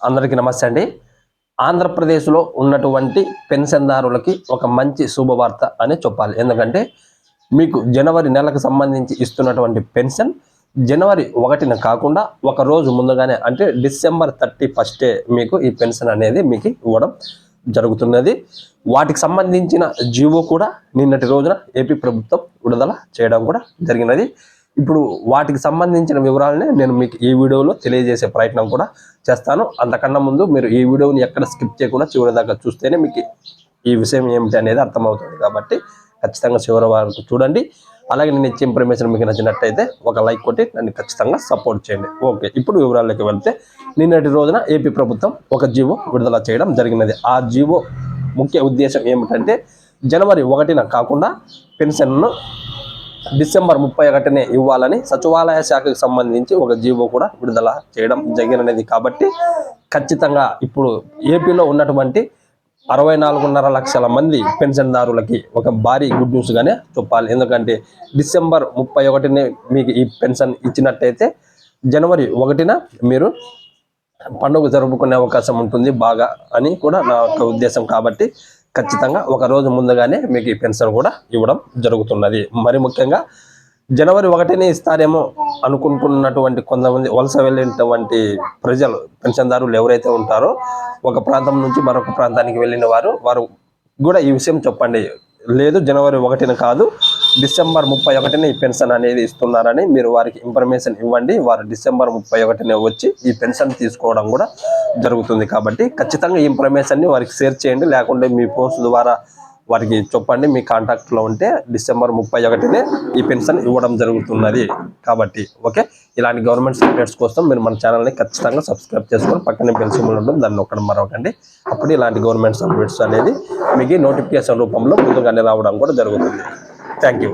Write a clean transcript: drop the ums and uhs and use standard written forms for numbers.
అందరికీ నమస్తే అండి. ఆంధ్రప్రదేశ్లో ఉన్నటువంటి పెన్షన్దారులకి ఒక మంచి శుభవార్త అని చెప్పాలి. ఎందుకంటే మీకు జనవరి నెలకు సంబంధించి ఇస్తున్నటువంటి పెన్షన్ జనవరి 1న కాకుండా ఒక రోజు ముందుగానే అంటే డిసెంబర్ 31 మీకు ఈ పెన్షన్ అనేది మీకు ఇవ్వడం జరుగుతున్నది. వాటికి సంబంధించిన జీవో కూడా నిన్నటి రోజున ఏపీ ప్రభుత్వం విడుదల చేయడం కూడా జరిగినది. ఇప్పుడు వాటికి సంబంధించిన వివరాలనే నేను మీకు ఈ వీడియోలో తెలియజేసే ప్రయత్నం కూడా చేస్తాను. అంతకన్నా ముందు మీరు ఈ వీడియోని ఎక్కడ స్కిప్ చేయకుండా చివరి దాకా చూస్తేనే మీకు ఈ విషయం ఏమిటి అనేది అర్థమవుతుంది. కాబట్టి ఖచ్చితంగా చివరి వరకు చూడండి. అలాగే నేను ఇచ్చే ఇన్ఫర్మేషన్ మీకు నచ్చినట్టయితే ఒక లైక్ కొట్టి నన్ను ఖచ్చితంగా సపోర్ట్ చేయండి. ఓకే, ఇప్పుడు వివరాల్లోకి వెళ్తే నిన్నటి రోజున ఏపీ ప్రభుత్వం ఒక జీవో విడుదల చేయడం జరిగినది. ఆ జీవో ముఖ్య ఉద్దేశం ఏమిటంటే జనవరి 1న కాకుండా పెన్షన్ను డిసెంబర్ 31నే ఇవ్వాలని సచివాలయ శాఖకు సంబంధించి ఒక జీవో కూడా విడుదల చేయడం జరిగినది. కాబట్టి ఖచ్చితంగా ఇప్పుడు ఏపీలో ఉన్నటువంటి 64.5 లక్షల మంది పెన్షన్దారులకి ఒక భారీ గుడ్ న్యూస్గానే చెప్పాలి. ఎందుకంటే డిసెంబర్ 31నే మీకు ఈ పెన్షన్ ఇచ్చినట్టయితే జనవరి 1న మీరు పండుగ జరుపుకునే అవకాశం ఉంటుంది బాగా అని కూడా నా యొక్క ఉద్దేశం. కాబట్టి ఖచ్చితంగా ఒక రోజు ముందుగానే మీకు ఈ పెన్షన్ కూడా ఇవ్వడం జరుగుతున్నది. మరి ముఖ్యంగా జనవరి 1నే ఇస్తారేమో అనుకుంటున్నటువంటి కొంతమంది వలస వెళ్ళినటువంటి ప్రజలు పెన్షన్దారులు ఎవరైతే ఉంటారో ఒక ప్రాంతం నుంచి మరొక ప్రాంతానికి వెళ్ళిన వారు కూడా ఈ విషయం చెప్పండి. లేదు, జనవరి 1న కాదు, డిసెంబర్ 31నే ఈ పెన్షన్ అనేది ఇస్తున్నారని మీరు వారికి ఇన్ఫర్మేషన్ ఇవ్వండి. వారు డిసెంబర్ 31నే వచ్చి ఈ పెన్షన్ తీసుకోవడం కూడా జరుగుతుంది. కాబట్టి ఖచ్చితంగా ఈ ఇన్ఫర్మేషన్ని వారికి షేర్ చేయండి. లేకుంటే మీ పోస్ట్ ద్వారా వారికి చెప్పండి. మీ కాంటాక్ట్లో ఉంటే డిసెంబర్ 31నే ఈ పెన్షన్ ఇవ్వడం జరుగుతున్నది. కాబట్టి ఓకే, ఇలాంటి గవర్నమెంట్ అప్డేట్స్ కోసం మీరు మన ఛానల్ని ఖచ్చితంగా సబ్స్క్రైబ్ చేసుకొని పక్కనే బెల్ సింబల్ ఉంటుంది, దాన్ని నొక్కడం మరొకండి. అప్పుడు ఇలాంటి గవర్నమెంట్ అప్డేట్స్ అనేది మీకు నోటిఫికేషన్ రూపంలో ముందుగానే రావడం కూడా జరుగుతుంది. Thank you.